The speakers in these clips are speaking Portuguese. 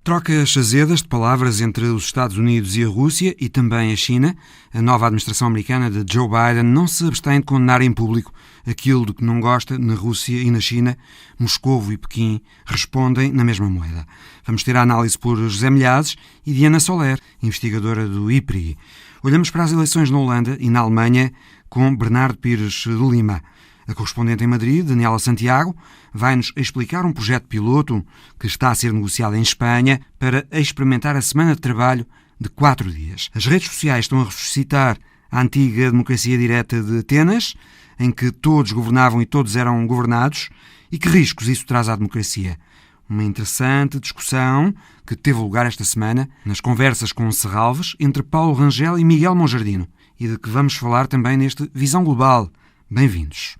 Trocas azedas de palavras entre os Estados Unidos e a Rússia e também a China. A nova administração americana de Joe Biden não se abstém de condenar em público aquilo de que não gosta na Rússia e na China. Moscovo e Pequim respondem na mesma moeda. Vamos ter a análise por José Milhazes e Diana Soler, investigadora do IPRI. Olhamos para as eleições na Holanda e na Alemanha com Bernardo Pires de Lima. A correspondente em Madrid, Daniela Santiago, vai-nos explicar um projeto piloto que está a ser negociado em Espanha para experimentar a semana de trabalho de 4 dias. As redes sociais estão a ressuscitar a antiga democracia direta de Atenas, em que todos governavam e todos eram governados, e que riscos isso traz à democracia. Uma interessante discussão que teve lugar esta semana nas conversas com Serralves entre Paulo Rangel e Miguel Monjardino, e de que vamos falar também neste Visão Global. Bem-vindos.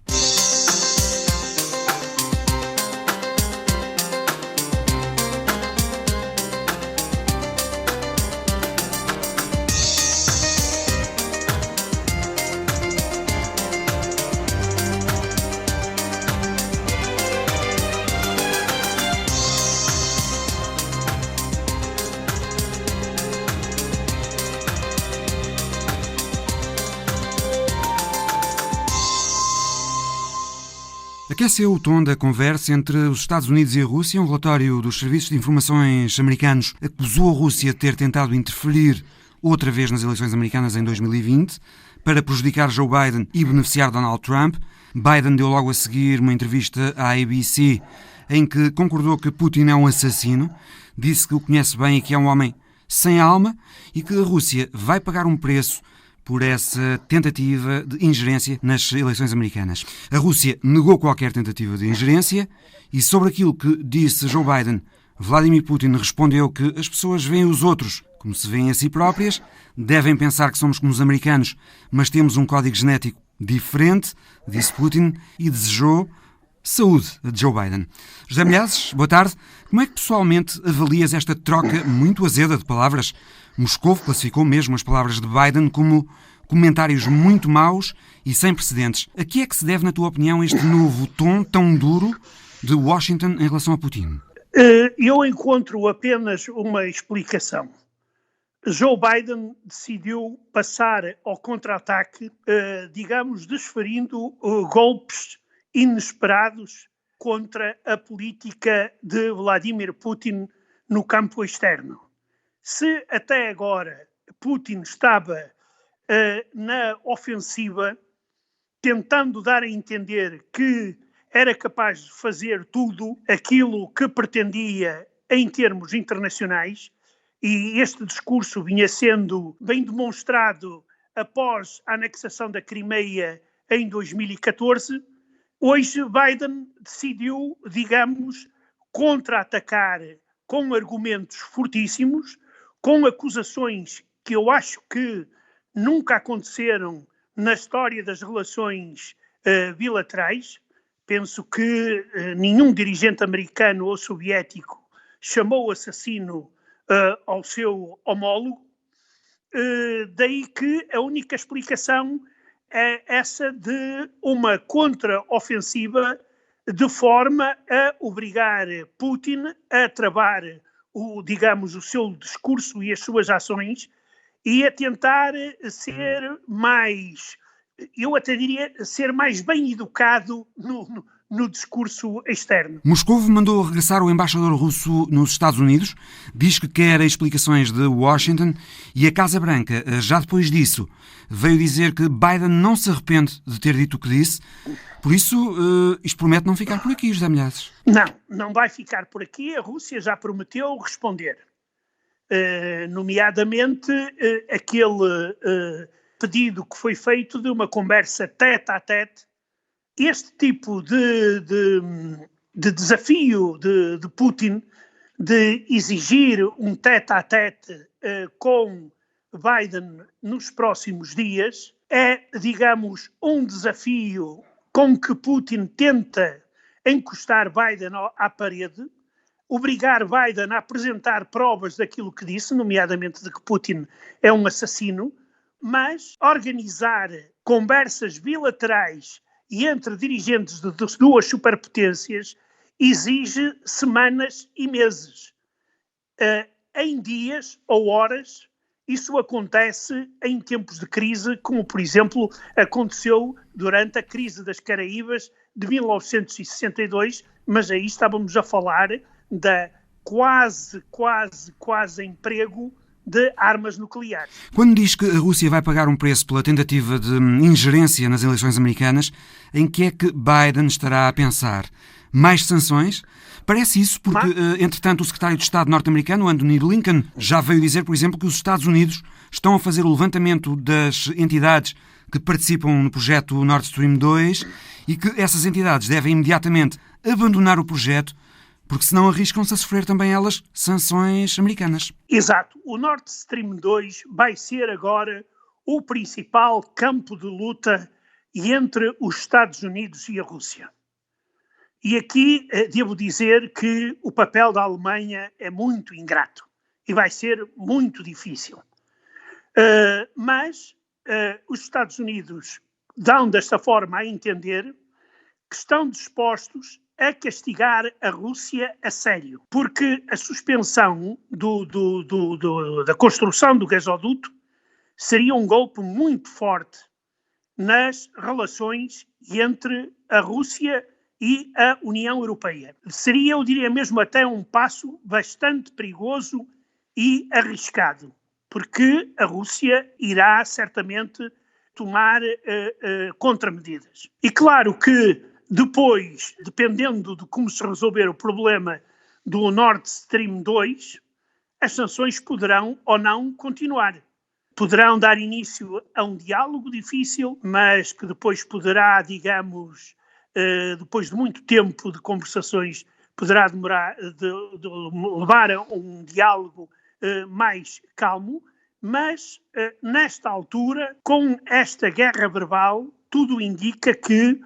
Aqueceu o tom da conversa entre os Estados Unidos e a Rússia. Um relatório dos serviços de informações americanos acusou a Rússia de ter tentado interferir outra vez nas eleições americanas em 2020 para prejudicar Joe Biden e beneficiar Donald Trump. Biden deu logo a seguir uma entrevista à ABC em que concordou que Putin é um assassino, disse que o conhece bem e que é um homem sem alma e que a Rússia vai pagar um preço por essa tentativa de ingerência nas eleições americanas. A Rússia negou qualquer tentativa de ingerência e sobre aquilo que disse Joe Biden, Vladimir Putin respondeu que as pessoas veem os outros como se veem a si próprias, devem pensar que somos como os americanos, mas temos um código genético diferente, disse Putin, e desejou saúde a Joe Biden. José Milhazes, boa tarde. Como é que pessoalmente avalias esta troca muito azeda de palavras? Moscovo classificou mesmo as palavras de Biden como comentários muito maus e sem precedentes. A que é que se deve, na tua opinião, este novo tom tão duro de Washington em relação a Putin? Eu encontro apenas uma explicação. Joe Biden decidiu passar ao contra-ataque, desferindo golpes inesperados contra a política de Vladimir Putin no campo externo. Se até agora Putin estava na ofensiva, tentando dar a entender que era capaz de fazer tudo aquilo que pretendia em termos internacionais, e este discurso vinha sendo bem demonstrado após a anexação da Crimeia em 2014, hoje Biden decidiu, contra-atacar com argumentos fortíssimos, com acusações que eu acho que nunca aconteceram na história das relações bilaterais. Penso que nenhum dirigente americano ou soviético chamou assassino ao seu homólogo. Daí que a única explicação é essa de uma contra-ofensiva de forma a obrigar Putin a travar o seu discurso e as suas ações e a tentar ser mais, eu até diria, ser mais bem educado no discurso externo. Moscovo mandou regressar o embaixador russo nos Estados Unidos, diz que quer explicações de Washington e a Casa Branca, já depois disso, veio dizer que Biden não se arrepende de ter dito o que disse. Por isso, isto promete não ficar por aqui, José Milhazes. Não vai ficar por aqui. A Rússia já prometeu responder. Nomeadamente, aquele pedido que foi feito de uma conversa tete-a-tete. Este tipo de desafio de Putin de exigir um tete-a-tete com Biden nos próximos dias é, um desafio com que Putin tenta encostar Biden à parede, obrigar Biden a apresentar provas daquilo que disse, nomeadamente de que Putin é um assassino, mas organizar conversas bilaterais e entre dirigentes de duas superpotências exige semanas e meses. em dias ou horas. Isso acontece em tempos de crise, como, por exemplo, aconteceu durante a crise das Caraíbas de 1962, mas aí estávamos a falar da quase emprego de armas nucleares. Quando diz que a Rússia vai pagar um preço pela tentativa de ingerência nas eleições americanas, em que é que Biden estará a pensar? Mais sanções? Parece isso porque, entretanto, o secretário de Estado norte-americano, Anthony Blinken, já veio dizer, por exemplo, que os Estados Unidos estão a fazer o levantamento das entidades que participam no projeto Nord Stream 2 e que essas entidades devem imediatamente abandonar o projeto porque senão arriscam-se a sofrer também elas sanções americanas. Exato. O Nord Stream 2 vai ser agora o principal campo de luta entre os Estados Unidos e a Rússia. E aqui devo dizer que o papel da Alemanha é muito ingrato e vai ser muito difícil. Mas os Estados Unidos dão desta forma a entender que estão dispostos a castigar a Rússia a sério, porque a suspensão da construção do gasoduto seria um golpe muito forte nas relações entre a Rússia e a União Europeia. Seria, eu diria mesmo, até um passo bastante perigoso e arriscado, porque a Rússia irá certamente tomar contramedidas. E claro que depois, dependendo de como se resolver o problema do Nord Stream 2, as sanções poderão ou não continuar. Poderão dar início a um diálogo difícil, mas que depois poderá, digamos, depois de muito tempo de conversações, poderá demorar de levar a um diálogo mais calmo, mas nesta altura, com esta guerra verbal, tudo indica que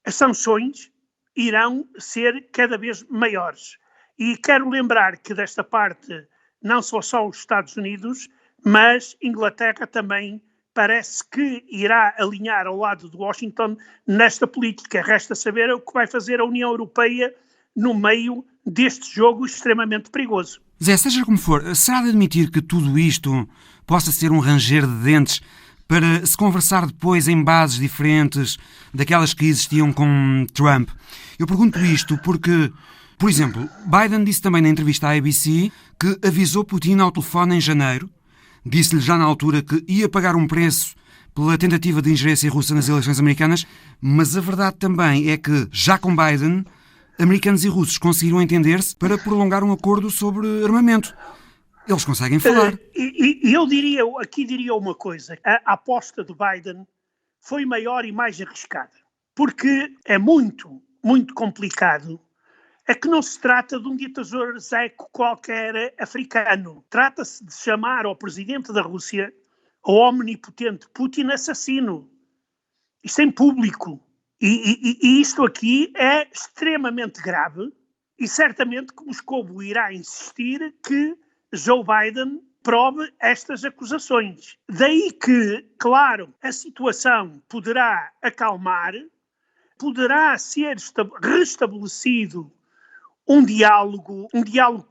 as sanções irão ser cada vez maiores. E quero lembrar que desta parte não só os Estados Unidos, mas Inglaterra também parece que irá alinhar ao lado de Washington nesta política. Resta saber o que vai fazer a União Europeia no meio deste jogo extremamente perigoso. Zé, seja como for, será de admitir que tudo isto possa ser um ranger de dentes para se conversar depois em bases diferentes daquelas que existiam com Trump? Eu pergunto isto porque, por exemplo, Biden disse também na entrevista à ABC que avisou Putin ao telefone em janeiro, disse-lhe já na altura que ia pagar um preço pela tentativa de ingerência russa nas eleições americanas, mas a verdade também é que, já com Biden, americanos e russos conseguiram entender-se para prolongar um acordo sobre armamento. Eles conseguem falar. Eu diria uma coisa. A aposta de Biden foi maior e mais arriscada, porque é muito, muito complicado. É que não se trata de um ditador zeco qualquer africano. Trata-se de chamar ao presidente da Rússia, ao omnipotente Putin, assassino. Isto é em público. E isto aqui é extremamente grave e certamente que Moscovo irá insistir que Joe Biden prove estas acusações. Daí que, claro, a situação poderá acalmar, poderá ser restabelecido um diálogo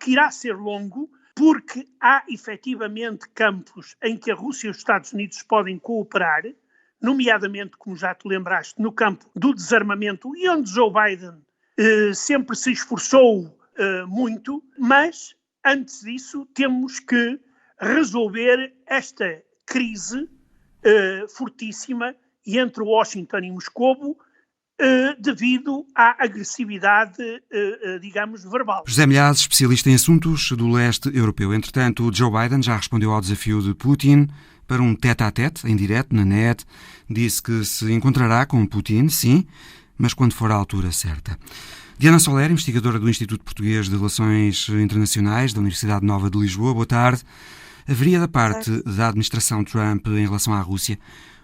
que irá ser longo, porque há efetivamente campos em que a Rússia e os Estados Unidos podem cooperar, nomeadamente, como já te lembraste, no campo do desarmamento, e onde Joe Biden sempre se esforçou muito, mas antes disso temos que resolver esta crise fortíssima entre Washington e Moscovo, devido à agressividade, digamos, verbal. José Milhazes, especialista em assuntos do leste europeu. Entretanto, Joe Biden já respondeu ao desafio de Putin para um tete-a-tete, em direto, na net. Disse que se encontrará com Putin, sim, mas quando for a altura certa. Diana Soler, investigadora do Instituto Português de Relações Internacionais da Universidade Nova de Lisboa. Boa tarde. Haveria da parte da administração Trump em relação à Rússia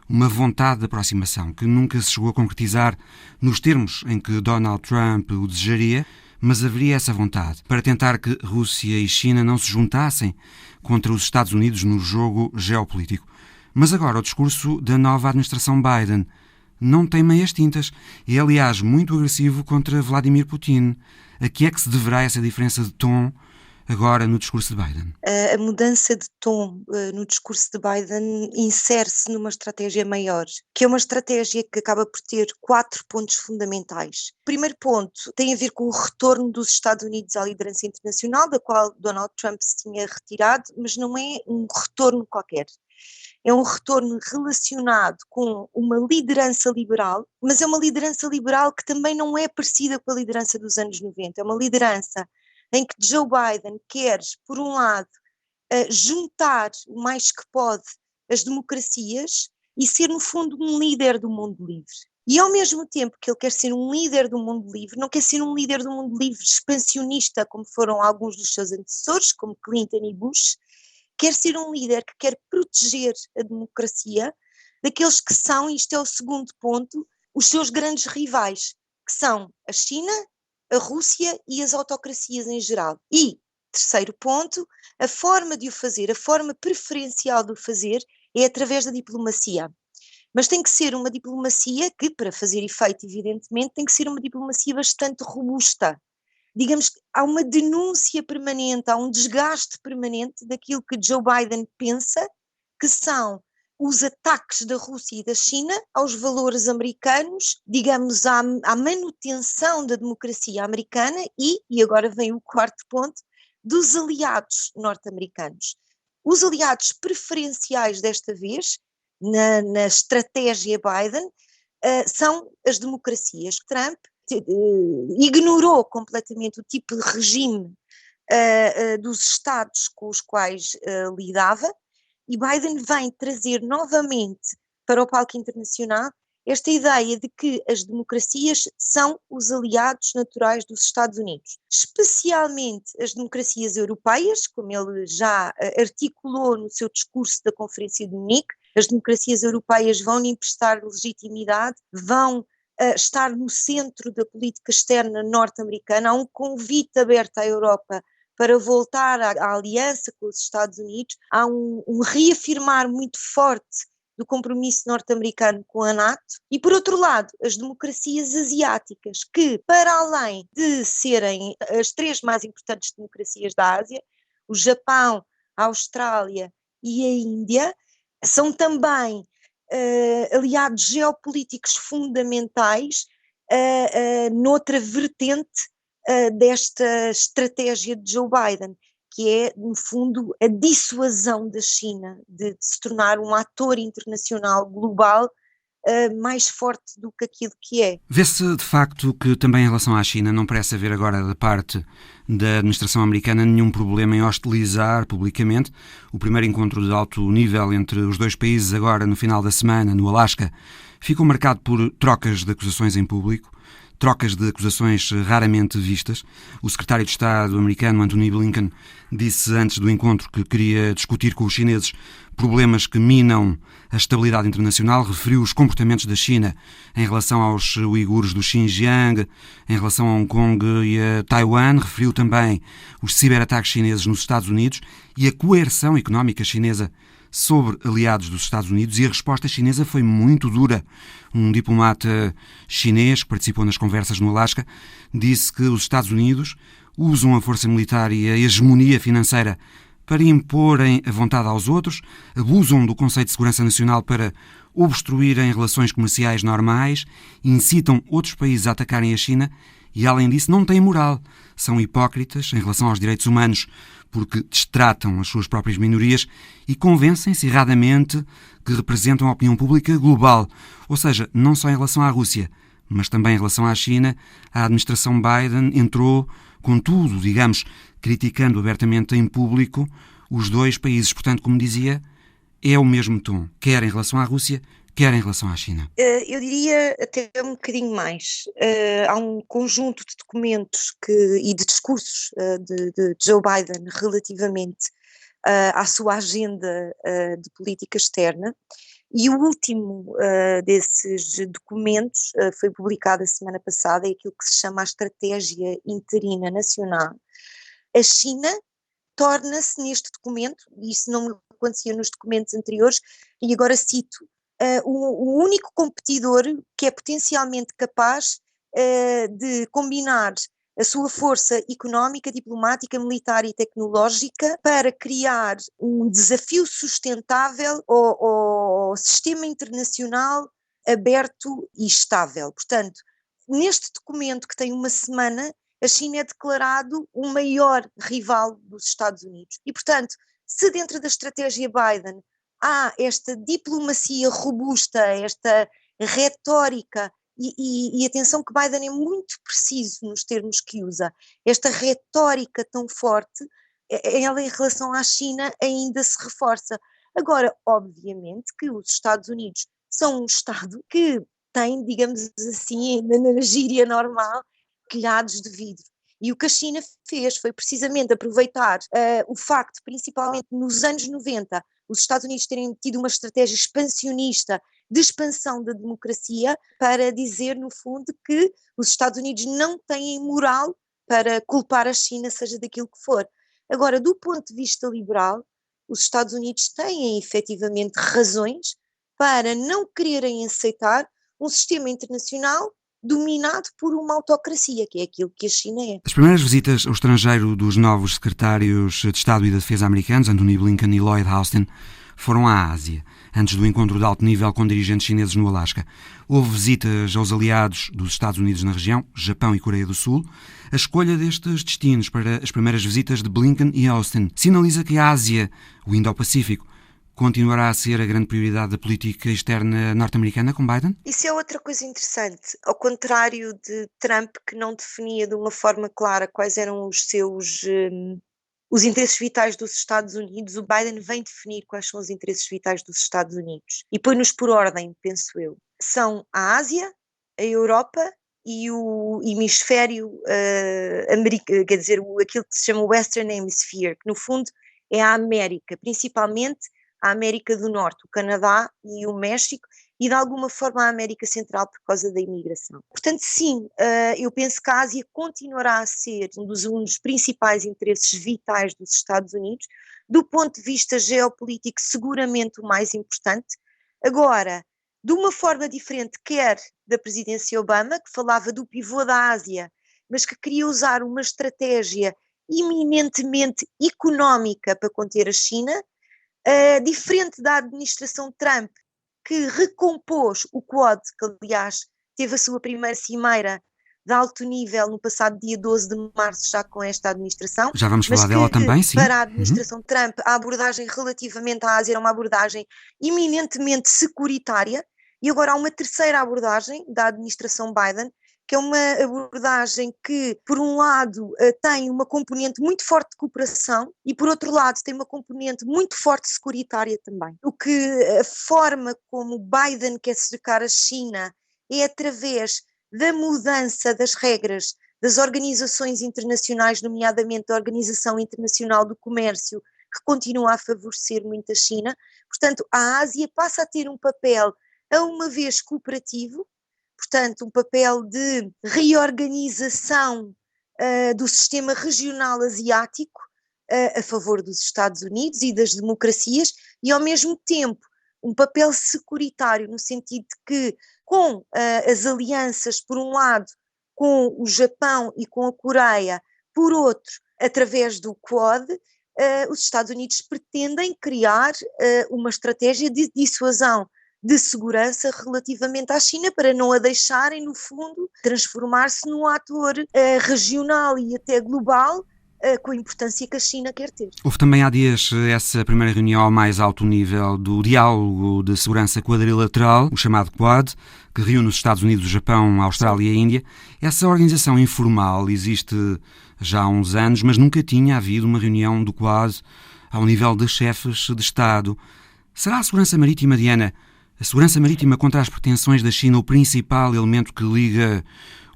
uma vontade de aproximação que nunca se chegou a concretizar nos termos em que Donald Trump o desejaria, mas haveria essa vontade para tentar que Rússia e China não se juntassem contra os Estados Unidos no jogo geopolítico. Mas agora o discurso da nova administração Biden não tem meias tintas. É, aliás, muito agressivo contra Vladimir Putin. A que é que se deverá essa diferença de tom agora no discurso de Biden? A mudança de tom no discurso de Biden insere-se numa estratégia maior, que é uma estratégia que acaba por ter 4 pontos fundamentais. O primeiro ponto tem a ver com o retorno dos Estados Unidos à liderança internacional, da qual Donald Trump se tinha retirado, mas não é um retorno qualquer. É um retorno relacionado com uma liderança liberal, mas é uma liderança liberal que também não é parecida com a liderança dos anos 90. É uma liderança em que Joe Biden quer, por um lado, juntar o mais que pode as democracias e ser, no fundo, um líder do mundo livre. E ao mesmo tempo que ele quer ser um líder do mundo livre, não quer ser um líder do mundo livre expansionista, como foram alguns dos seus antecessores, como Clinton e Bush, quer ser um líder que quer proteger a democracia daqueles que são, e isto é o segundo ponto, os seus grandes rivais, que são a China, a Rússia e as autocracias em geral. E, terceiro ponto, a forma de o fazer, a forma preferencial de o fazer é através da diplomacia. Mas tem que ser uma diplomacia que, para fazer efeito, evidentemente, tem que ser uma diplomacia bastante robusta. Digamos que há uma denúncia permanente, há um desgaste permanente daquilo que Joe Biden pensa que são os ataques da Rússia e da China aos valores americanos, digamos, à manutenção da democracia americana e agora vem o quarto ponto, dos aliados norte-americanos. Os aliados preferenciais desta vez, na estratégia Biden, são as democracias. Trump ignorou completamente o tipo de regime dos Estados com os quais lidava, e Biden vem trazer novamente para o palco internacional esta ideia de que as democracias são os aliados naturais dos Estados Unidos, especialmente as democracias europeias, como ele já articulou no seu discurso da Conferência de Munique. As democracias europeias vão lhe emprestar legitimidade, vão estar no centro da política externa norte-americana. Há um convite aberto à Europa para voltar à aliança com os Estados Unidos, há um reafirmar muito forte do compromisso norte-americano com a NATO, e por outro lado, as democracias asiáticas, que para além de serem as 3 mais importantes democracias da Ásia, o Japão, a Austrália e a Índia, são também aliados geopolíticos fundamentais noutra vertente desta estratégia de Joe Biden, que é, no fundo, a dissuasão da China de se tornar um ator internacional global mais forte do que aquilo que é. Vê-se, de facto, que também em relação à China não parece haver agora, da parte da administração americana, nenhum problema em hostilizar publicamente. O primeiro encontro de alto nível entre os dois países, agora no final da semana, no Alasca, ficou marcado por trocas de acusações em público, trocas de acusações raramente vistas. O secretário de Estado americano, Antony Blinken, disse antes do encontro que queria discutir com os chineses problemas que minam a estabilidade internacional, referiu os comportamentos da China em relação aos uigures do Xinjiang, em relação a Hong Kong e a Taiwan, referiu também os ciberataques chineses nos Estados Unidos e a coerção económica chinesa sobre aliados dos Estados Unidos, e a resposta chinesa foi muito dura. Um diplomata chinês que participou nas conversas no Alasca disse que os Estados Unidos usam a força militar e a hegemonia financeira para imporem a vontade aos outros, abusam do conceito de segurança nacional para obstruírem relações comerciais normais, incitam outros países a atacarem a China e, além disso, não têm moral. São hipócritas em relação aos direitos humanos porque destratam as suas próprias minorias e convencem-se erradamente que representam a opinião pública global. Ou seja, não só em relação à Rússia, mas também em relação à China, a administração Biden entrou com tudo, digamos, criticando abertamente em público os dois países. Portanto, como dizia, é o mesmo tom, quer em relação à Rússia, quer em relação à China. Eu diria até um bocadinho mais. Há um conjunto de documentos e de discursos de Joe Biden relativamente à sua agenda de política externa, e o último desses documentos foi publicado a semana passada, é aquilo que se chama a Estratégia Interina Nacional. A China torna-se neste documento, e isso não acontecia nos documentos anteriores, e agora cito, o único competidor que é potencialmente capaz de combinar a sua força económica, diplomática, militar e tecnológica para criar um desafio sustentável ao sistema internacional aberto e estável. Portanto, neste documento que tem uma semana, a China é declarado o maior rival dos Estados Unidos. E, portanto, se dentro da estratégia Biden há esta diplomacia robusta, esta retórica, e atenção que Biden é muito preciso nos termos que usa, esta retórica tão forte, ela em relação à China ainda se reforça. Agora, obviamente que os Estados Unidos são um Estado que tem, digamos assim, na gíria normal, telhados de vidro. E o que a China fez foi precisamente aproveitar o facto, principalmente nos anos 90, os Estados Unidos terem tido uma estratégia expansionista de expansão da democracia para dizer, no fundo, que os Estados Unidos não têm moral para culpar a China, seja daquilo que for. Agora, do ponto de vista liberal, os Estados Unidos têm efetivamente razões para não quererem aceitar um sistema internacional dominado por uma autocracia, que é aquilo que a China é. As primeiras visitas ao estrangeiro dos novos secretários de Estado e da Defesa americanos, Antony Blinken e Lloyd Austin, foram à Ásia, antes do encontro de alto nível com dirigentes chineses no Alasca. Houve visitas aos aliados dos Estados Unidos na região, Japão e Coreia do Sul. A escolha destes destinos para as primeiras visitas de Blinken e Austin sinaliza que a Ásia, o Indo-Pacífico, continuará a ser a grande prioridade da política externa norte-americana com Biden? Isso é outra coisa interessante. Ao contrário de Trump, que não definia de uma forma clara quais eram os interesses vitais dos Estados Unidos, o Biden vem definir quais são os interesses vitais dos Estados Unidos. E põe-nos por ordem, penso eu. São a Ásia, a Europa e o hemisfério americano, quer dizer, aquilo que se chama Western Hemisphere, que no fundo é a América, principalmente a América do Norte, o Canadá e o México, e de alguma forma a América Central por causa da imigração. Portanto, sim, eu penso que a Ásia continuará a ser um dos principais interesses vitais dos Estados Unidos, do ponto de vista geopolítico seguramente o mais importante. Agora, de uma forma diferente, quer da presidência Obama, que falava do pivô da Ásia, mas que queria usar uma estratégia eminentemente económica para conter a China, diferente da administração Trump, que recompôs o Quad, que aliás teve a sua primeira cimeira de alto nível no passado dia 12 de março, já com esta administração. Já vamos falar dela também, sim. Para a administração Trump, a abordagem relativamente à Ásia era uma abordagem eminentemente securitária, e agora há uma terceira abordagem da administração Biden, que é uma abordagem que, por um lado, tem uma componente muito forte de cooperação e, por outro lado, tem uma componente muito forte securitária também. O que a forma como Biden quer cercar a China é através da mudança das regras das organizações internacionais, nomeadamente a Organização Internacional do Comércio, que continua a favorecer muito a China. Portanto, a Ásia passa a ter um papel, a uma vez cooperativo, portanto, um papel de reorganização do sistema regional asiático a favor dos Estados Unidos e das democracias, e ao mesmo tempo um papel securitário, no sentido de que com as alianças, por um lado, com o Japão e com a Coreia, por outro, através do Quad, os Estados Unidos pretendem criar uma estratégia de dissuasão de segurança relativamente à China, para não a deixarem, no fundo, transformar-se num ator regional e até global, com a importância que a China quer ter. Houve também há dias essa primeira reunião ao mais alto nível do diálogo de segurança quadrilateral, o chamado Quad, que reúne os Estados Unidos, o Japão, a Austrália e a Índia. Essa organização informal existe já há uns anos, mas nunca tinha havido uma reunião do Quad ao nível de chefes de Estado. Será a segurança marítima, Diana, a segurança marítima contra as pretensões da China o principal elemento que liga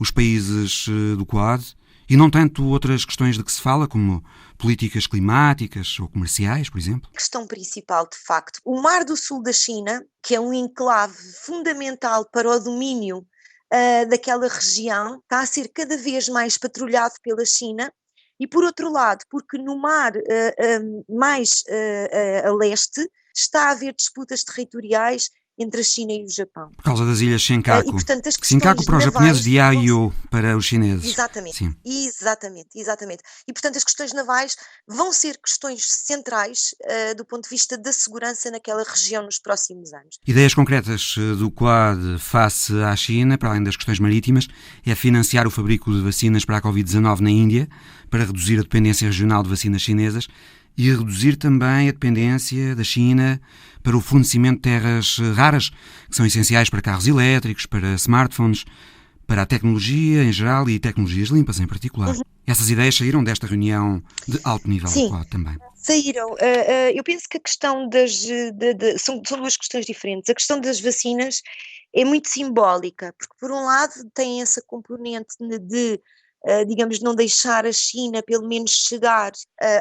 os países do Quad? E não tanto outras questões de que se fala, como políticas climáticas ou comerciais, por exemplo? A questão principal, de facto, o Mar do Sul da China, que é um enclave fundamental para o domínio daquela região, está a ser cada vez mais patrulhado pela China, e por outro lado, porque no mar mais a leste está a haver disputas territoriais entre a China e o Japão. Por causa das ilhas Senkaku. E, portanto, as Senkaku para os japoneses, Diaoyu para os chineses. Exatamente, Sim. exatamente. E, portanto, as questões navais vão ser questões centrais do ponto de vista da segurança naquela região nos próximos anos. Ideias concretas do Quad face à China, para além das questões marítimas, é financiar o fabrico de vacinas para a Covid-19 na Índia, para reduzir a dependência regional de vacinas chinesas, e reduzir também a dependência da China para o fornecimento de terras raras, que são essenciais para carros elétricos, para smartphones, para a tecnologia em geral e tecnologias limpas em particular. Essas ideias saíram desta reunião de alto nível do Quad também. Saíram. Eu penso que a questão são duas questões diferentes. A questão das vacinas é muito simbólica, porque por um lado tem essa componente de digamos, não deixar a China pelo menos chegar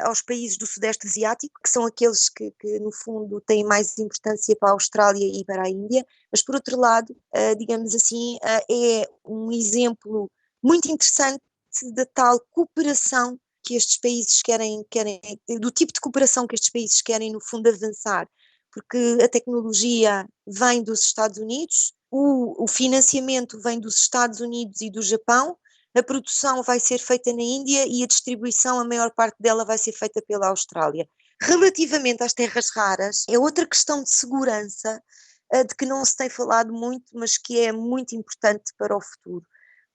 aos países do Sudeste Asiático, que são aqueles que no fundo têm mais importância para a Austrália e para a Índia, mas por outro lado, digamos assim, é um exemplo muito interessante da tal cooperação que estes países querem, do tipo de cooperação que estes países querem no fundo avançar, porque a tecnologia vem dos Estados Unidos, o financiamento vem dos Estados Unidos e do Japão, a produção vai ser feita na Índia e a distribuição, a maior parte dela vai ser feita pela Austrália. Relativamente às terras raras, é outra questão de segurança, de que não se tem falado muito, mas que é muito importante para o futuro.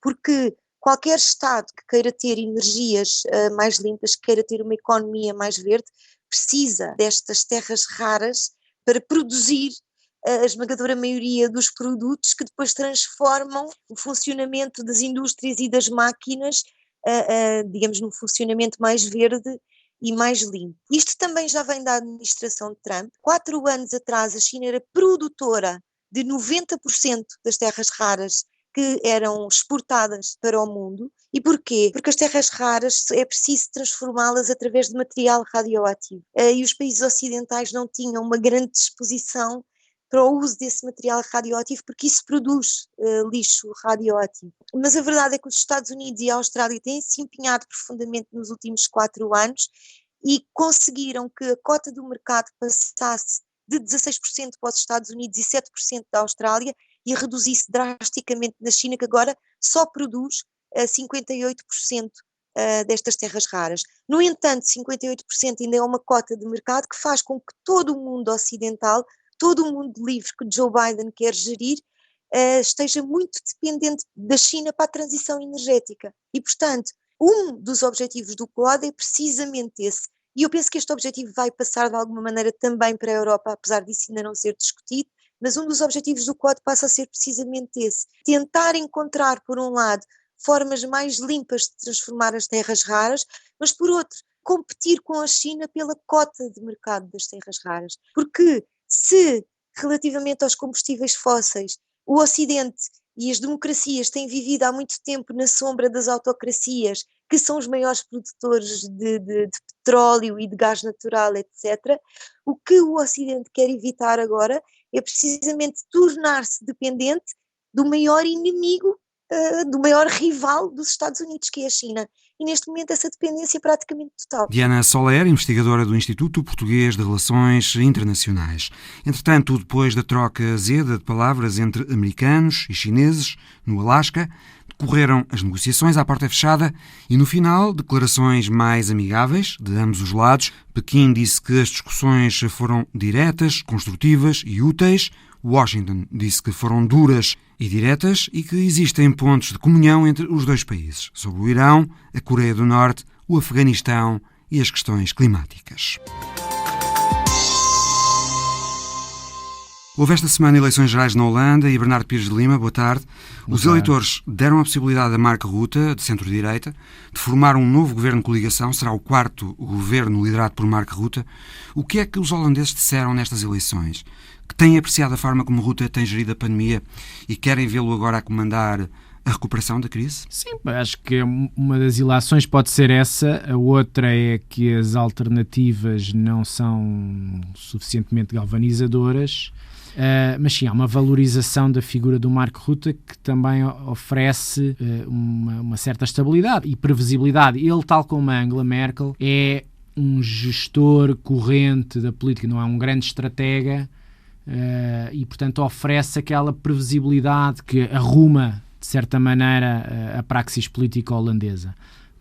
Porque qualquer Estado que queira ter energias mais limpas, que queira ter uma economia mais verde, precisa destas terras raras para produzir a esmagadora maioria dos produtos que depois transformam o funcionamento das indústrias e das máquinas, digamos, num funcionamento mais verde e mais limpo. Isto também já vem da administração de Trump. 4 anos atrás a China era produtora de 90% das terras raras que eram exportadas para o mundo. E porquê? Porque as terras raras é preciso transformá-las através de material radioativo. E os países ocidentais não tinham uma grande disposição para o uso desse material radioativo, porque isso produz lixo radioativo. Mas a verdade é que os Estados Unidos e a Austrália têm se empenhado profundamente nos últimos 4 anos e conseguiram que a cota do mercado passasse de 16% para os Estados Unidos e 7% da Austrália e reduzisse drasticamente na China, que agora só produz 58% destas terras raras. No entanto, 58% ainda é uma cota de mercado que faz com que todo o mundo ocidental, todo o mundo livre que Joe Biden quer gerir, esteja muito dependente da China para a transição energética. E, portanto, um dos objetivos do Quad é precisamente esse. E eu penso que este objetivo vai passar de alguma maneira também para a Europa, apesar disso ainda não ser discutido, mas um dos objetivos do Quad passa a ser precisamente esse. Tentar encontrar, por um lado, formas mais limpas de transformar as terras raras, mas por outro, competir com a China pela cota de mercado das terras raras. Porque se, relativamente aos combustíveis fósseis, o Ocidente e as democracias têm vivido há muito tempo na sombra das autocracias, que são os maiores produtores de petróleo e de gás natural, etc., o que o Ocidente quer evitar agora é precisamente tornar-se dependente do maior inimigo, do maior rival dos Estados Unidos, que é a China. E neste momento essa dependência é praticamente total. Diana Soler, investigadora do Instituto Português de Relações Internacionais. Entretanto, depois da troca azeda de palavras entre americanos e chineses no Alasca, decorreram as negociações à porta fechada e, no final, declarações mais amigáveis de ambos os lados. Pequim disse que as discussões foram diretas, construtivas e úteis. Washington disse que foram duras e diretas e que existem pontos de comunhão entre os dois países, sobre o Irão, a Coreia do Norte, o Afeganistão e as questões climáticas. Houve esta semana eleições gerais na Holanda e Bernardo Pires de Lima, boa tarde. Os eleitores deram a possibilidade a Mark Rutte, de centro-direita, de formar um novo governo de coligação. Será o 4º governo liderado por Mark Rutte. O que é que os holandeses disseram nestas eleições? Que têm apreciado a forma como Rutte tem gerido a pandemia e querem vê-lo agora a comandar a recuperação da crise? Sim, acho que uma das ilações pode ser essa. A outra é que as alternativas não são suficientemente galvanizadoras. Mas sim, há uma valorização da figura do Mark Rutte que também oferece uma certa estabilidade e previsibilidade. Ele, tal como a Angela Merkel, é um gestor corrente da política, não é um grande estratega, e, portanto, oferece aquela previsibilidade que arruma, de certa maneira, a praxis política holandesa.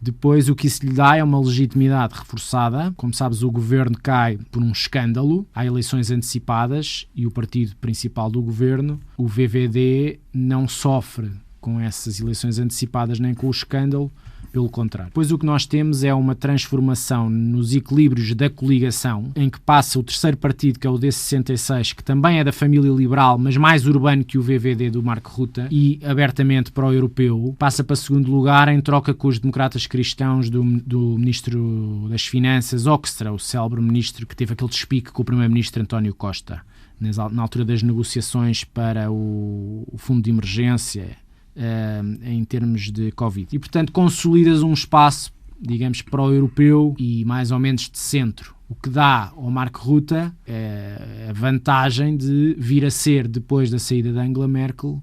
Depois, o que isso lhe dá é uma legitimidade reforçada. Como sabes, o governo cai por um escândalo. Há eleições antecipadas e o partido principal do governo, o VVD, não sofre com essas eleições antecipadas nem com o escândalo. Pelo contrário. Depois o que nós temos é uma transformação nos equilíbrios da coligação, em que passa o terceiro partido, que é o D66, que também é da família liberal, mas mais urbano que o VVD do Mark Rutte, e abertamente pró-europeu, passa para segundo lugar em troca com os democratas cristãos do Ministro das Finanças, Hoekstra, o célebre ministro que teve aquele despique com o Primeiro-Ministro António Costa, na altura das negociações para o fundo de emergência, em termos de Covid. E, portanto, consolidas um espaço, digamos, pró-europeu e mais ou menos de centro. O que dá ao Mark Rutte a vantagem de vir a ser, depois da saída de Angela Merkel,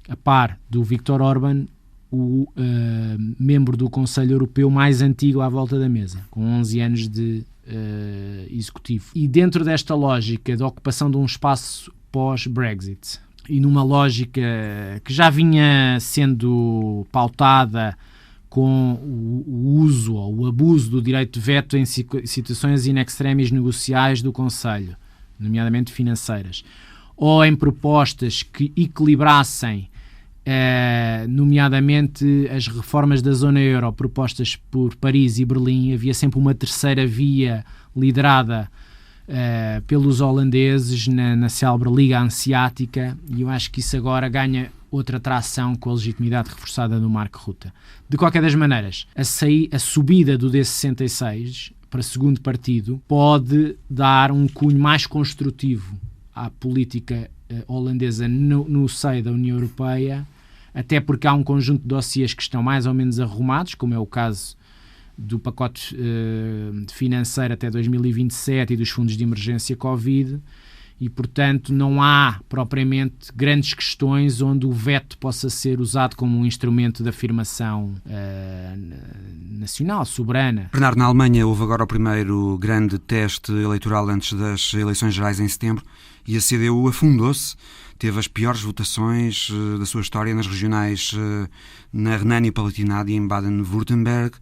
a par do Viktor Orban, o membro do Conselho Europeu mais antigo à volta da mesa, com 11 anos de executivo. E dentro desta lógica de ocupação de um espaço pós-Brexit, e numa lógica que já vinha sendo pautada com o uso ou o abuso do direito de veto em situações in extremis negociais do Conselho, nomeadamente financeiras, ou em propostas que equilibrassem, nomeadamente as reformas da zona euro propostas por Paris e Berlim, havia sempre uma terceira via liderada pelos holandeses na célebre Liga Hanseática, e eu acho que isso agora ganha outra tração com a legitimidade reforçada do Mark Rutte. De qualquer das maneiras, a subida do D66 para segundo partido pode dar um cunho mais construtivo à política holandesa no seio da União Europeia, até porque há um conjunto de dossiês que estão mais ou menos arrumados, como é o caso do pacote financeiro até 2027 e dos fundos de emergência Covid, e, portanto, não há propriamente grandes questões onde o veto possa ser usado como um instrumento de afirmação nacional, soberana. Bernardo, na Alemanha houve agora o primeiro grande teste eleitoral antes das eleições gerais em setembro e a CDU afundou-se. Teve as piores votações da sua história nas regionais na Renânia-Palatinado e em Baden-Württemberg.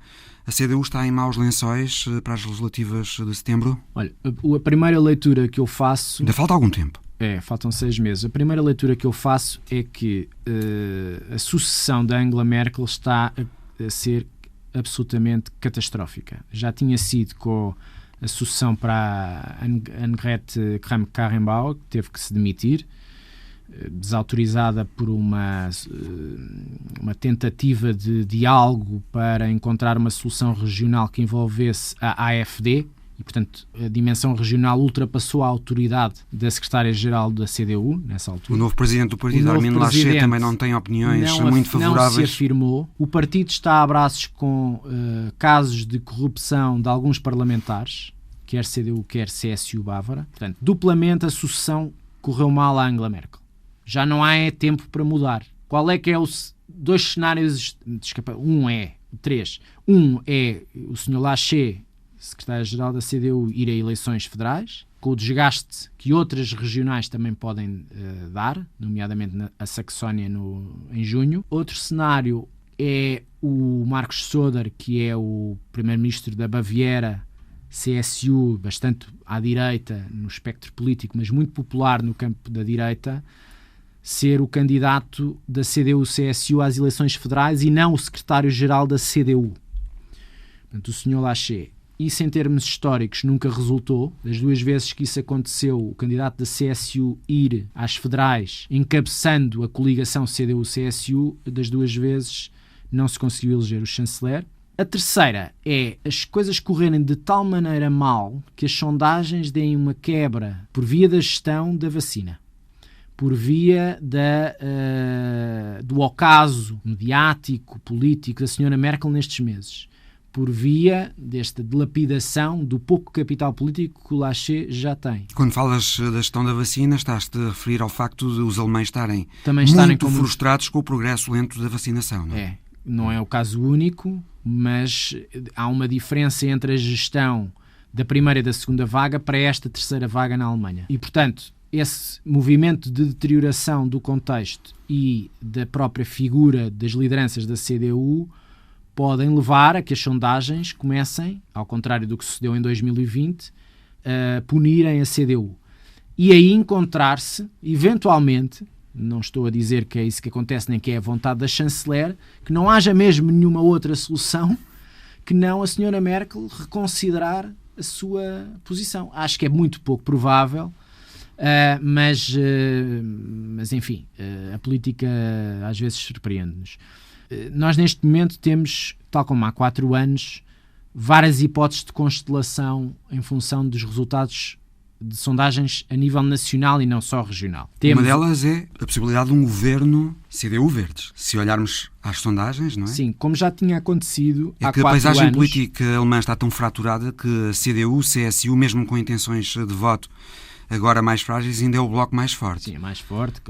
A CDU está em maus lençóis para as legislativas de setembro? Olha, a primeira leitura que eu faço... Ainda falta algum tempo. Faltam 6 meses. A primeira leitura que eu faço é que a sucessão da Angela Merkel está a ser absolutamente catastrófica. Já tinha sido com a sucessão para Annegret Kramp-Karrenbauer, que teve que se demitir, desautorizada por uma tentativa de diálogo para encontrar uma solução regional que envolvesse a AfD, e, portanto, a dimensão regional ultrapassou a autoridade da secretária-geral da CDU, nessa altura. O novo presidente do partido, Armin Laschet, também não tem opiniões muito favoráveis. Não se afirmou. O partido está a braços com casos de corrupção de alguns parlamentares, quer CDU, quer CSU Bávara. Portanto, duplamente a sucessão correu mal a Angela Merkel. Já não há tempo para mudar. Qual é que é os dois cenários? Três. Um é o Sr. Laschet, secretário-geral da CDU, ir a eleições federais, com o desgaste que outras regionais também podem dar, nomeadamente a Saxónia em junho. Outro cenário é o Markus Söder, que é o primeiro-ministro da Baviera, CSU, bastante à direita no espectro político, mas muito popular no campo da direita, ser o candidato da CDU-CSU às eleições federais e não o secretário-geral da CDU. Portanto, o Sr. Laschet. Isso, em termos históricos, nunca resultou. Das 2 vezes que isso aconteceu, o candidato da CSU ir às federais, encabeçando a coligação CDU-CSU, das 2 vezes não se conseguiu eleger o chanceler. A terceira é as coisas correrem de tal maneira mal que as sondagens deem uma quebra por via da gestão da vacina, por via do ocaso mediático, político da senhora Merkel nestes meses, por via desta dilapidação do pouco capital político que o Laschet já tem. Quando falas da gestão da vacina, estás-te a referir ao facto de os alemães estarem frustrados com o progresso lento da vacinação, não é? Não é o caso único, mas há uma diferença entre a gestão da primeira e da segunda vaga para esta terceira vaga na Alemanha. E, portanto, esse movimento de deterioração do contexto e da própria figura das lideranças da CDU podem levar a que as sondagens comecem, ao contrário do que sucedeu em 2020, a punirem a CDU. E aí encontrar-se, eventualmente, não estou a dizer que é isso que acontece, nem que é a vontade da chanceler, que não haja mesmo nenhuma outra solução que não a senhora Merkel reconsiderar a sua posição. Acho que é muito pouco provável, mas enfim, a política às vezes surpreende-nos. Nós neste momento temos, tal como há 4 anos, várias hipóteses de constelação em função dos resultados de sondagens a nível nacional e não só regional. Uma delas é a possibilidade de um governo CDU-Verdes. Se olharmos às sondagens, não é? Sim, como já tinha acontecido há 4 anos... É que a paisagem política alemã está tão fraturada que a CDU, CSU, mesmo com intenções de voto agora mais frágeis, ainda é o bloco mais forte. Sim, é mais forte.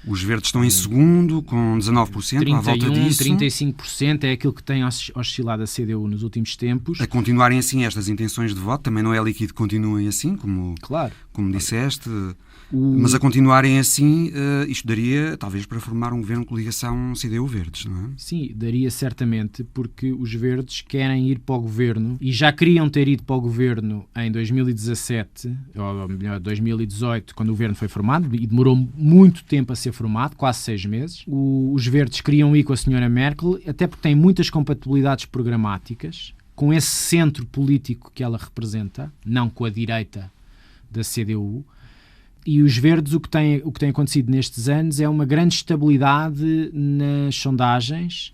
Os verdes estão em segundo, com 19%, à volta disso. 35% é aquilo que tem oscilado a CDU nos últimos tempos. A continuarem assim estas intenções de voto, também não é líquido que continuem assim, como disseste. Mas a continuarem assim, isto daria, talvez, para formar um governo de coligação CDU-Verdes, não é? Sim, daria certamente, porque os verdes querem ir para o governo e já queriam ter ido para o governo em 2017, ou melhor, 2018, quando o governo foi formado, e demorou muito tempo a ser formado, quase 6 meses. Os verdes queriam ir com a senhora Merkel, até porque tem muitas compatibilidades programáticas com esse centro político que ela representa, não com a direita da CDU. E os verdes, o que tem acontecido nestes anos é uma grande estabilidade nas sondagens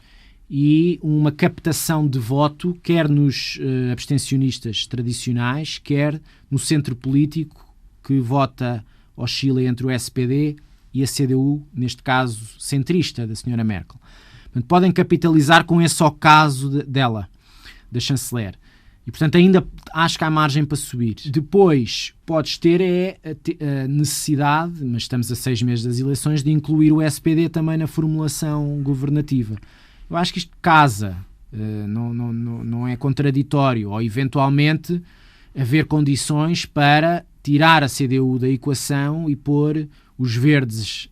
e uma captação de voto, quer nos abstencionistas tradicionais, quer no centro político que vota, oscila entre o SPD e a CDU, neste caso centrista, da senhora Merkel. Portanto, podem capitalizar com esse ocaso dela, da chanceler. E, portanto, ainda acho que há margem para subir. Depois, podes ter a necessidade, mas estamos a 6 meses das eleições, de incluir o SPD também na formulação governativa. Eu acho que isto casa, não é contraditório, ou eventualmente haver condições para tirar a CDU da equação e pôr os verdes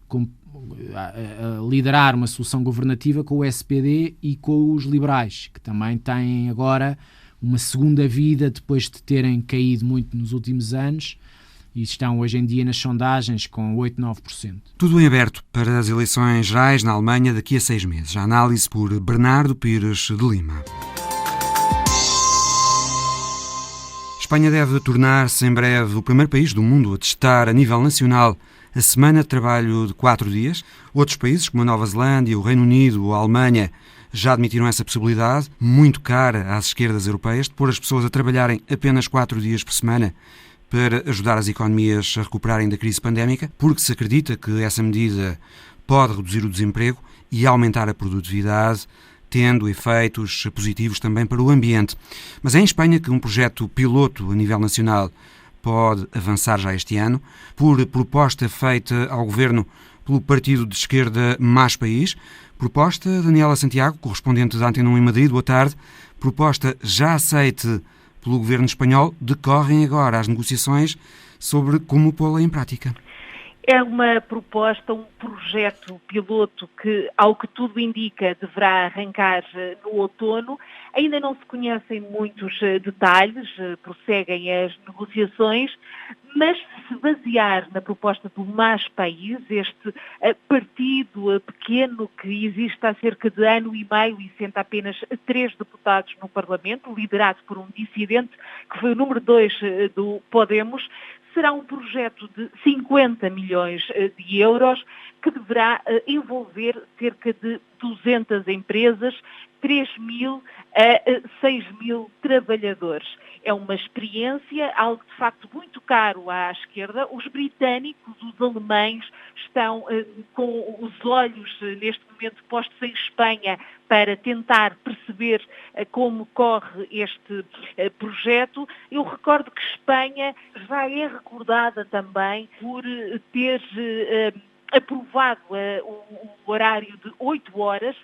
a liderar uma solução governativa com o SPD e com os liberais, que também têm agora uma segunda vida depois de terem caído muito nos últimos anos e estão hoje em dia nas sondagens com 8, 9%. Tudo em aberto para as eleições gerais na Alemanha daqui a 6 meses. A análise por Bernardo Pires de Lima. Espanha deve tornar-se em breve o primeiro país do mundo a testar a nível nacional a semana de trabalho de 4 dias. Outros países, como a Nova Zelândia, o Reino Unido ou a Alemanha, já admitiram essa possibilidade, muito cara às esquerdas europeias, de pôr as pessoas a trabalharem apenas 4 dias por semana para ajudar as economias a recuperarem da crise pandémica, porque se acredita que essa medida pode reduzir o desemprego e aumentar a produtividade, tendo efeitos positivos também para o ambiente. Mas é em Espanha que um projeto piloto a nível nacional pode avançar já este ano, por proposta feita ao Governo pelo partido de esquerda Mais País. Proposta, Daniela Santiago, correspondente da Antena 1 em Madrid, boa tarde. Proposta já aceite pelo Governo espanhol. Decorrem agora as negociações sobre como pô-la em prática. É uma proposta, um projeto piloto que, ao que tudo indica, deverá arrancar no outono. Ainda não se conhecem muitos detalhes, prosseguem as negociações, mas se basear na proposta do Mais País, este partido pequeno que existe há cerca de ano e meio e senta apenas 3 deputados no Parlamento, liderado por um dissidente que foi o número 2 do Podemos, será um projeto de 50 milhões de euros que deverá envolver cerca de 200 empresas, 3.000 a 6.000 trabalhadores. É uma experiência, algo de facto muito caro à esquerda. Os britânicos, os alemães, estão com os olhos neste momento postos em Espanha para tentar perceber como corre este projeto. Eu recordo que Espanha já é recordada também por ter aprovado o horário de 8 horas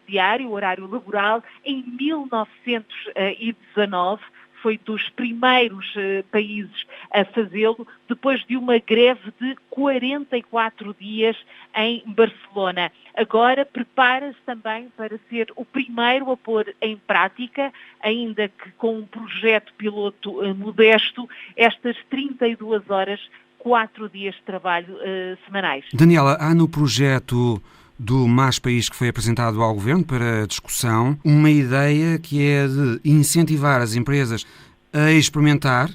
diário, o horário laboral, em 1919. foi dos primeiros países a fazê-lo, depois de uma greve de 44 dias em Barcelona. Agora prepara-se também para ser o primeiro a pôr em prática, ainda que com um projeto piloto modesto, estas 32 horas, 4 dias de trabalho semanais. Daniela, há no projeto do Mais País que foi apresentado ao Governo para discussão uma ideia que é de incentivar as empresas a experimentar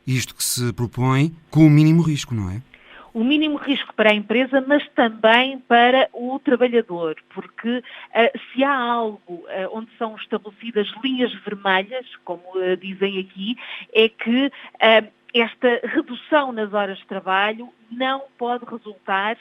isto que se propõe com o mínimo risco, não é? O mínimo risco para a empresa, mas também para o trabalhador, porque se há algo onde são estabelecidas linhas vermelhas, como dizem aqui, é que esta redução nas horas de trabalho não pode resultar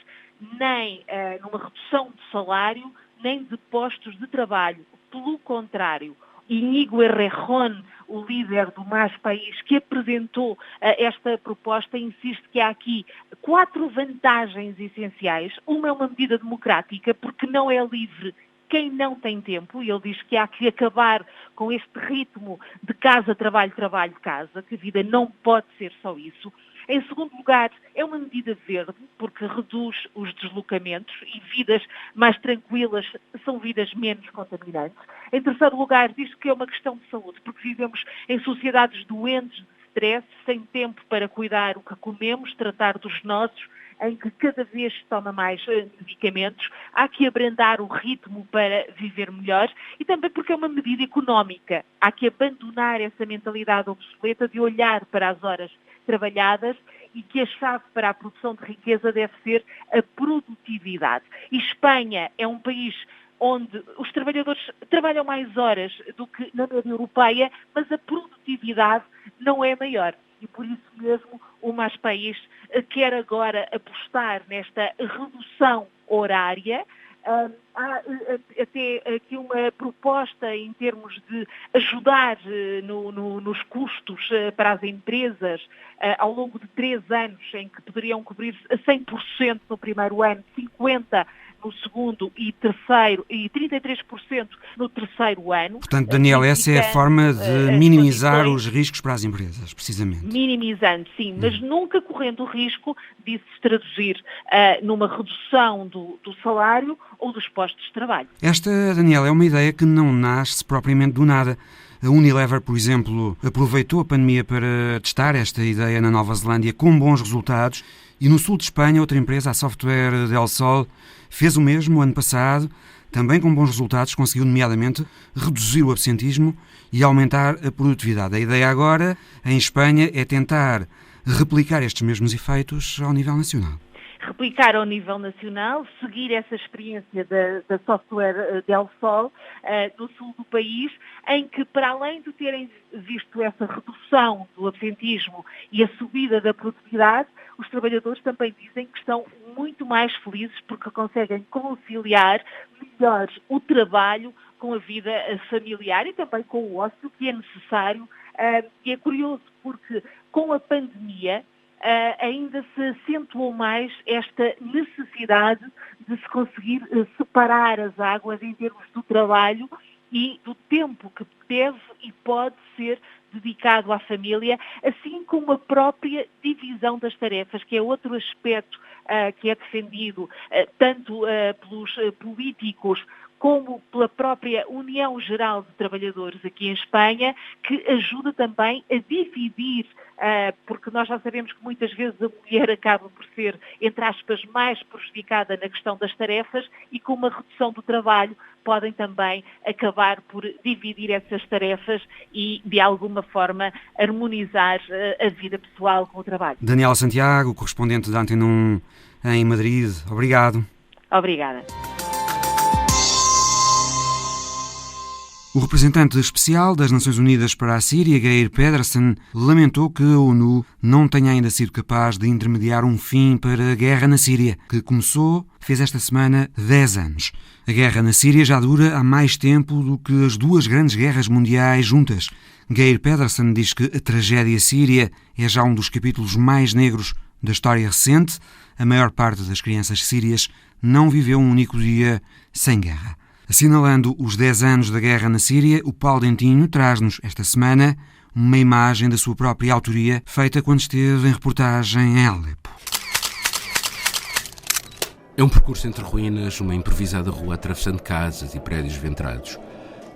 nem numa redução de salário, nem de postos de trabalho. Pelo contrário, Íñigo Errejón, o líder do Mais País, que apresentou esta proposta, insiste que há aqui 4 vantagens essenciais. Uma é uma medida democrática, porque não é livre quem não tem tempo, e ele diz que há que acabar com este ritmo de casa, trabalho, trabalho, casa, que a vida não pode ser só isso. Em segundo lugar, é uma medida verde, porque reduz os deslocamentos e vidas mais tranquilas são vidas menos contaminantes. Em terceiro lugar, diz que é uma questão de saúde, porque vivemos em sociedades doentes de stress, sem tempo para cuidar o que comemos, tratar dos nossos, em que cada vez se toma mais medicamentos. Há que abrandar o ritmo para viver melhor e também porque é uma medida económica. Há que abandonar essa mentalidade obsoleta de olhar para as horas trabalhadas e que a chave para a produção de riqueza deve ser a produtividade. E Espanha é um país onde os trabalhadores trabalham mais horas do que na média europeia, mas a produtividade não é maior. E por isso mesmo o Mais País quer agora apostar nesta redução horária. Há até aqui uma proposta em termos de ajudar nos custos para as empresas ao longo de 3 anos, em que poderiam cobrir-se a 100% no primeiro ano, 50% no segundo e terceiro e 33% no terceiro ano. Portanto, Daniel, essa é a forma de minimizar os riscos para as empresas, precisamente. Minimizando, sim, mas nunca correndo o risco de se traduzir numa redução do salário ou dos postos de trabalho. Esta, Daniel, é uma ideia que não nasce propriamente do nada. A Unilever, por exemplo, aproveitou a pandemia para testar esta ideia na Nova Zelândia com bons resultados e no sul de Espanha outra empresa, a Software Del Sol, fez o mesmo ano passado, também com bons resultados, conseguiu nomeadamente reduzir o absentismo e aumentar a produtividade. A ideia agora, em Espanha, é tentar replicar estes mesmos efeitos ao nível nacional. Replicar ao nível nacional, seguir essa experiência da Software Del Sol no sul do país, em que, para além de terem visto essa redução do absentismo e a subida da produtividade, os trabalhadores também dizem que estão muito mais felizes porque conseguem conciliar melhor o trabalho com a vida familiar e também com o ócio que é necessário. E é curioso porque com a pandemia ainda se acentuou mais esta necessidade de se conseguir separar as águas em termos do trabalho e do tempo que deve e pode ser dedicado à família, assim como a própria divisão das tarefas, que é outro aspecto que é defendido tanto pelos políticos como pela própria União Geral de Trabalhadores aqui em Espanha, que ajuda também a dividir, porque nós já sabemos que muitas vezes a mulher acaba por ser, entre aspas, mais prejudicada na questão das tarefas e com uma redução do trabalho podem também acabar por dividir essas tarefas e, de alguma forma, harmonizar a vida pessoal com o trabalho. Daniela Santiago, correspondente da Antena 1 em Madrid. Obrigado. Obrigada. O representante especial das Nações Unidas para a Síria, Geir Pedersen, lamentou que a ONU não tenha ainda sido capaz de intermediar um fim para a guerra na Síria, que começou, fez esta semana 10 anos. A guerra na Síria já dura há mais tempo do que as 2 grandes guerras mundiais juntas. Geir Pedersen diz que a tragédia síria é já um dos capítulos mais negros da história recente. A maior parte das crianças sírias não viveu um único dia sem guerra. Assinalando os 10 anos da guerra na Síria, o Paulo Dentinho traz-nos esta semana uma imagem da sua própria autoria, feita quando esteve em reportagem em Alepo. É um percurso entre ruínas, uma improvisada rua atravessando casas e prédios ventrados.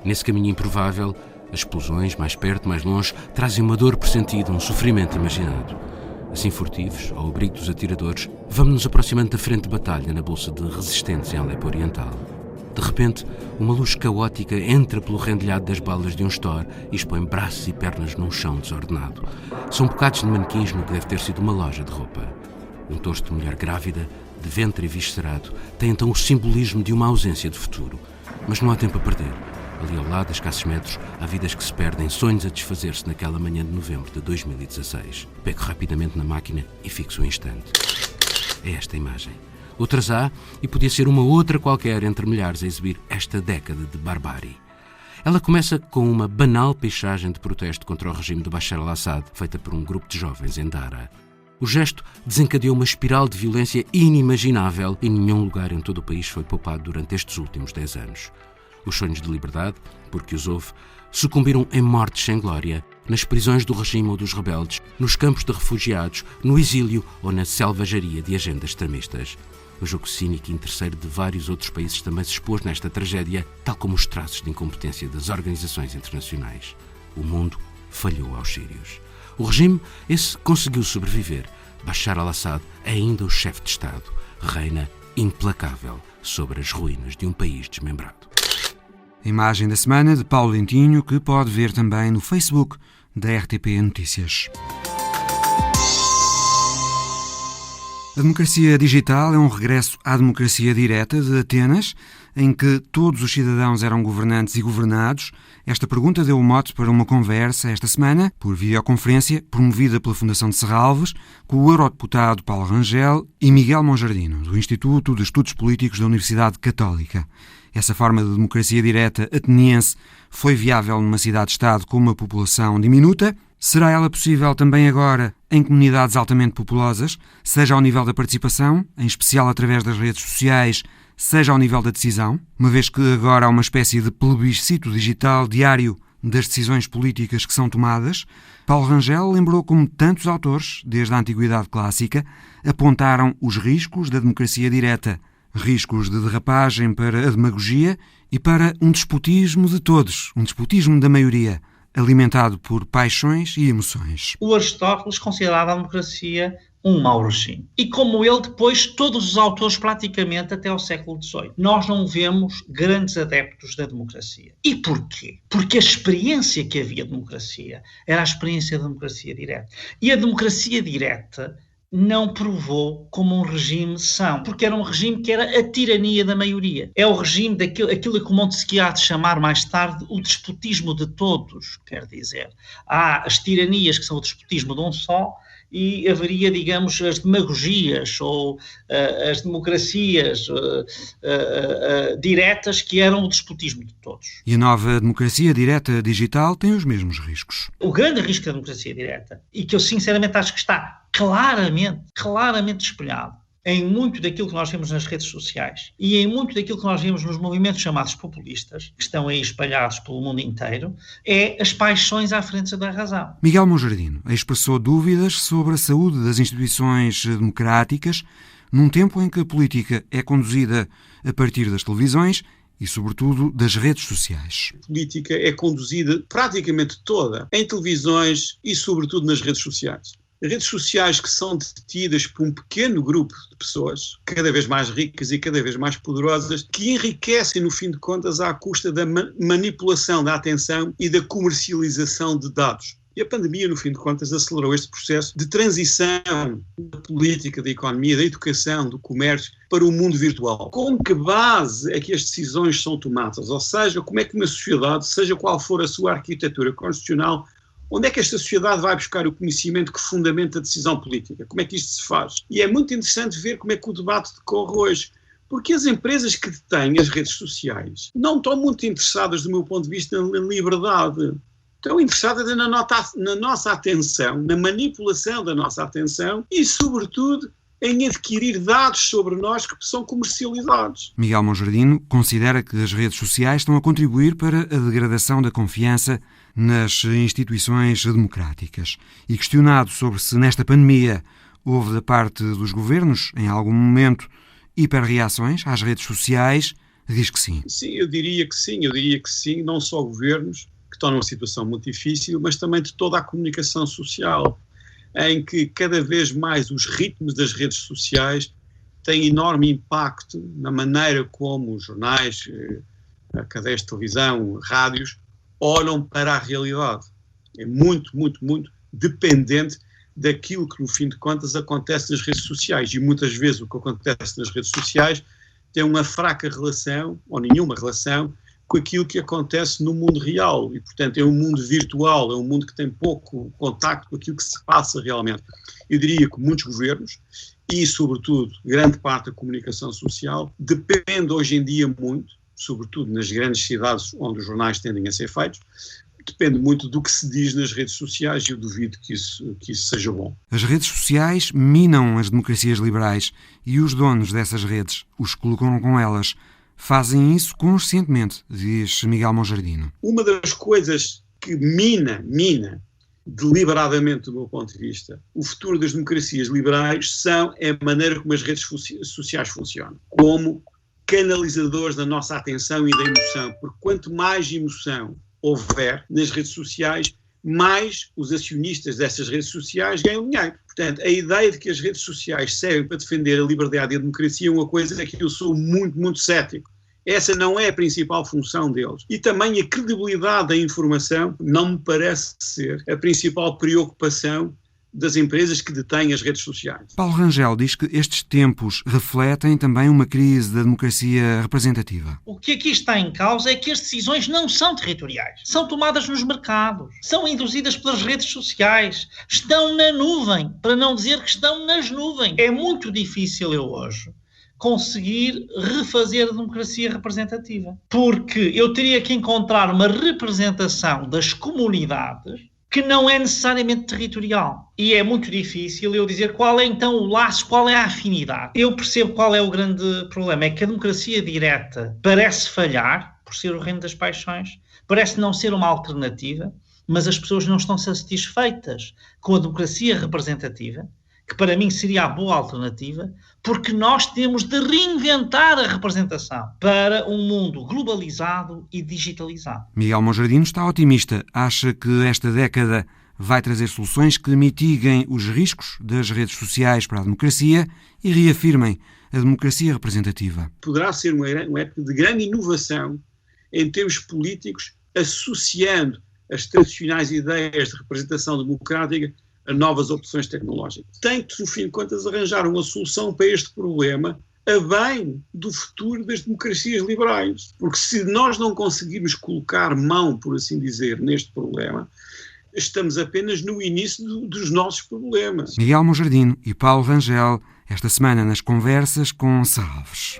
Nesse caminho improvável, as explosões, mais perto, mais longe, trazem uma dor pressentida, um sofrimento imaginado. Assim furtivos, ao abrigo dos atiradores, vamos-nos aproximando da frente de batalha na bolsa de resistentes em Alepo Oriental. De repente, uma luz caótica entra pelo rendilhado das balas de um store e expõe braços e pernas num chão desordenado. São bocados de manequins no que deve ter sido uma loja de roupa. Um torso de mulher grávida, de ventre eviscerado, tem então o simbolismo de uma ausência de futuro. Mas não há tempo a perder. Ali ao lado, a escassos metros, há vidas que se perdem, sonhos a desfazer-se naquela manhã de novembro de 2016. Pego rapidamente na máquina e fixo o instante. É esta imagem. Outras há, e podia ser uma outra qualquer entre milhares a exibir esta década de barbárie. Ela começa com uma banal pichagem de protesto contra o regime de Bashar al-Assad, feita por um grupo de jovens em Dara. O gesto desencadeou uma espiral de violência inimaginável e nenhum lugar em todo o país foi poupado durante estes últimos 10 anos. Os sonhos de liberdade, porque os houve, sucumbiram em mortes sem glória, nas prisões do regime ou dos rebeldes, nos campos de refugiados, no exílio ou na selvageria de agendas extremistas. O jogo cínico e interesseiro de vários outros países também se expôs nesta tragédia, tal como os traços de incompetência das organizações internacionais. O mundo falhou aos sírios. O regime, esse conseguiu sobreviver. Bashar al-Assad, ainda o chefe de Estado, reina implacável sobre as ruínas de um país desmembrado. A imagem da semana de Paulo Dentinho, que pode ver também no Facebook da RTP Notícias. A democracia digital é um regresso à democracia direta de Atenas, em que todos os cidadãos eram governantes e governados. Esta pergunta deu o mote para uma conversa esta semana, por videoconferência, promovida pela Fundação de Serralves, com o eurodeputado Paulo Rangel e Miguel Monjardino, do Instituto de Estudos Políticos da Universidade Católica. Essa forma de democracia direta ateniense foi viável numa cidade-estado com uma população diminuta. Será ela possível também agora em comunidades altamente populosas, seja ao nível da participação, em especial através das redes sociais, seja ao nível da decisão, uma vez que agora há uma espécie de plebiscito digital diário das decisões políticas que são tomadas? Paulo Rangel lembrou como tantos autores, desde a Antiguidade Clássica, apontaram os riscos da democracia direta, riscos de derrapagem para a demagogia e para um despotismo de todos, um despotismo da maioria, alimentado por paixões e emoções. O Aristóteles considerava a democracia um mau regime. E como ele, depois, todos os autores praticamente até ao século XVIII. Nós não vemos grandes adeptos da democracia. E porquê? Porque a experiência que havia de democracia era a experiência da democracia direta. E a democracia direta não provou como um regime são, porque era um regime que era a tirania da maioria. É o regime aquilo que Montesquieu há de chamar mais tarde o despotismo de todos, quer dizer. Há as tiranias que são o despotismo de um só, e haveria, digamos, as demagogias ou as democracias diretas que eram o despotismo de todos. E a nova democracia direta digital tem os mesmos riscos. O grande risco da democracia direta, e que eu sinceramente acho que está claramente espelhado em muito daquilo que nós vemos nas redes sociais e em muito daquilo que nós vemos nos movimentos chamados populistas, que estão aí espalhados pelo mundo inteiro, é as paixões à frente da razão. Miguel Monjardino expressou dúvidas sobre a saúde das instituições democráticas num tempo em que a política é conduzida a partir das televisões e, sobretudo, das redes sociais. A política é conduzida praticamente toda em televisões e, sobretudo, nas redes sociais. Redes sociais que são detidas por um pequeno grupo de pessoas, cada vez mais ricas e cada vez mais poderosas, que enriquecem, no fim de contas, à custa da manipulação da atenção e da comercialização de dados. E a pandemia, no fim de contas, acelerou este processo de transição da política, da economia, da educação, do comércio para o mundo virtual. Com que base é que as decisões são tomadas? Ou seja, como é que uma sociedade, seja qual for a sua arquitetura constitucional, onde é que esta sociedade vai buscar o conhecimento que fundamenta a decisão política? Como é que isto se faz? E é muito interessante ver como é que o debate decorre hoje. Porque as empresas que detêm as redes sociais não estão muito interessadas, do meu ponto de vista, na liberdade. Estão interessadas na nossa atenção, na manipulação da nossa atenção e, sobretudo, em adquirir dados sobre nós que são comercializados. Miguel Monjardino considera que as redes sociais estão a contribuir para a degradação da confiança nas instituições democráticas. E questionado sobre se nesta pandemia houve da parte dos governos, em algum momento, hiperreações às redes sociais, diz que sim. Sim, eu diria que sim, não só governos, que estão numa situação muito difícil, mas também de toda a comunicação social, em que cada vez mais os ritmos das redes sociais têm enorme impacto na maneira como os jornais, cadeias de televisão, rádios, olham para a realidade. É muito dependente daquilo que, no fim de contas, acontece nas redes sociais. E muitas vezes o que acontece nas redes sociais tem uma fraca relação, ou nenhuma relação, com aquilo que acontece no mundo real. E, portanto, é um mundo virtual, é um mundo que tem pouco contacto com aquilo que se passa realmente. Eu diria que muitos governos, e, sobretudo, grande parte da comunicação social, depende hoje em dia muito, sobretudo nas grandes cidades onde os jornais tendem a ser feitos, depende muito do que se diz nas redes sociais e eu duvido que isso seja bom. As redes sociais minam as democracias liberais e os donos dessas redes, os que lucram com elas, fazem isso conscientemente, diz Miguel Monjardino. Uma das coisas que mina deliberadamente, do meu ponto de vista, o futuro das democracias liberais é a maneira como as redes sociais funcionam, como canalizadores da nossa atenção e da emoção, porque quanto mais emoção houver nas redes sociais, mais os acionistas dessas redes sociais ganham dinheiro. Portanto, a ideia de que as redes sociais servem para defender a liberdade e a democracia é uma coisa que eu sou muito cético. Essa não é a principal função deles. E também a credibilidade da informação não me parece ser a principal preocupação das empresas que detêm as redes sociais. Paulo Rangel diz que estes tempos refletem também uma crise da democracia representativa. O que aqui está em causa é que as decisões não são territoriais. São tomadas nos mercados, são induzidas pelas redes sociais, estão na nuvem, para não dizer que estão nas nuvens. É muito difícil eu hoje conseguir refazer a democracia representativa, porque eu teria que encontrar uma representação das comunidades que não é necessariamente territorial. E é muito difícil eu dizer qual é então o laço, qual é a afinidade. Eu percebo qual é o grande problema, é que a democracia direta parece falhar, por ser o reino das paixões, parece não ser uma alternativa, mas as pessoas não estão satisfeitas com a democracia representativa, que para mim seria a boa alternativa, porque nós temos de reinventar a representação para um mundo globalizado e digitalizado. Miguel Monjardino está otimista. Acha que esta década vai trazer soluções que mitiguem os riscos das redes sociais para a democracia e reafirmem a democracia representativa. Poderá ser uma época de grande inovação em termos políticos, associando as tradicionais ideias de representação democrática a novas opções tecnológicas. Tem que, no fim de contas, arranjar uma solução para este problema a bem do futuro das democracias liberais. Porque se nós não conseguirmos colocar mão, por assim dizer, neste problema, estamos apenas no início dos nossos problemas. Miguel Monjardino e Paulo Rangel, esta semana nas conversas com Salves.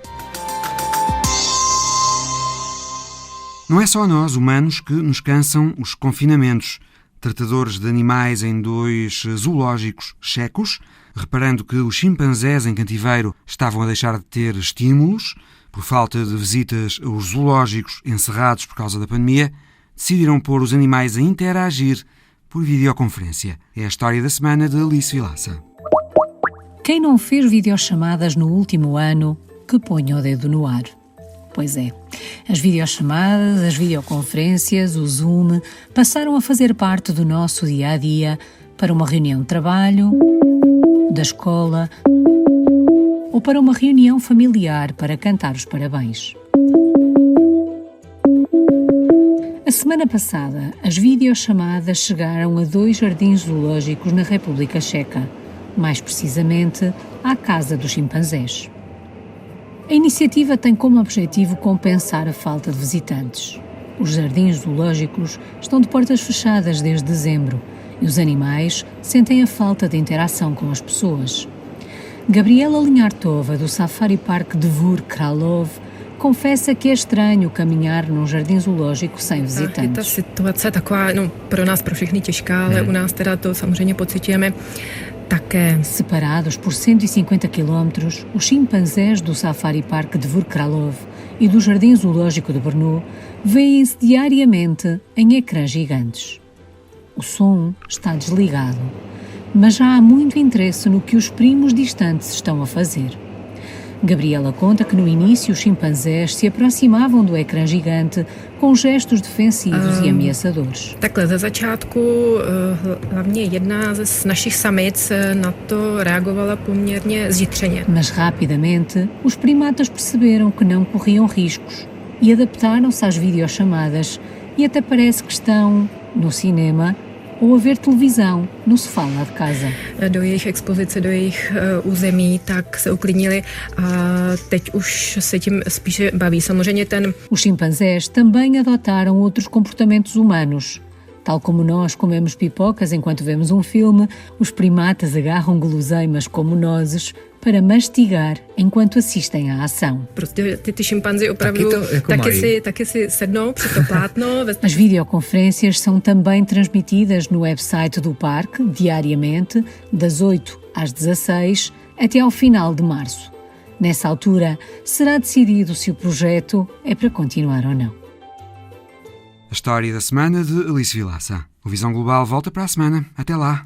Não é só a nós, humanos, que nos cansam os confinamentos. Tratadores de animais em 2 zoológicos checos, reparando que os chimpanzés em cativeiro estavam a deixar de ter estímulos, por falta de visitas aos zoológicos encerrados por causa da pandemia, decidiram pôr os animais a interagir por videoconferência. É a história da semana de Alice Vilaça. Quem não fez videochamadas no último ano, que ponha o dedo no ar. Pois é, as videochamadas, as videoconferências, o Zoom, passaram a fazer parte do nosso dia-a-dia para uma reunião de trabalho, da escola ou para uma reunião familiar para cantar os parabéns. A semana passada, as videochamadas chegaram a 2 jardins zoológicos na República Checa, mais precisamente à Casa dos Chimpanzés. A iniciativa tem como objetivo compensar a falta de visitantes. Os jardins zoológicos estão de portas fechadas desde dezembro e os animais sentem a falta de interação com as pessoas. Gabriela Linhartova, do Safari Park Dvor Králové, confessa que é estranho caminhar num jardim zoológico sem visitantes. Ta situace taková, pro nás, pro všechny těžká, ale u nás teda to samozřejmě pociťujeme také. Separados por 150 quilómetros, os chimpanzés do Safari Park Dvor Králové e do Jardim Zoológico de Brno vêem-se diariamente em ecrãs gigantes. O som está desligado, mas já há muito interesse no que os primos distantes estão a fazer. Gabriela conta que no início os chimpanzés se aproximavam do ecrã gigante com gestos defensivos e ameaçadores. Takhle ze začátku hlavně jedna z našich samic na to reagovala poměrně zjitřeně. Mas rapidamente os primatas perceberam que não corriam riscos e adaptaram-se às videochamadas e até parece que estão no cinema ou a ver televisão no sofá lá de casa. Do jejich expozice, do jejich území, tak se uklidnili a teď už se tím spíše baví. Samozřejmě Os chimpanzés também adotaram outros comportamentos humanos. Tal como nós comemos pipocas enquanto vemos um filme, os primatas agarram guloseimas como nozes para mastigar enquanto assistem à ação. Prostě ty šimpanzi opravdu taky si sednou při to plátno. As videoconferências são também transmitidas no website do parque diariamente, das 8 às 16 até ao final de março. Nessa altura, será decidido se o projeto é para continuar ou não. A história da semana de Alice Vilaça. O Visão Global volta para a semana. Até lá!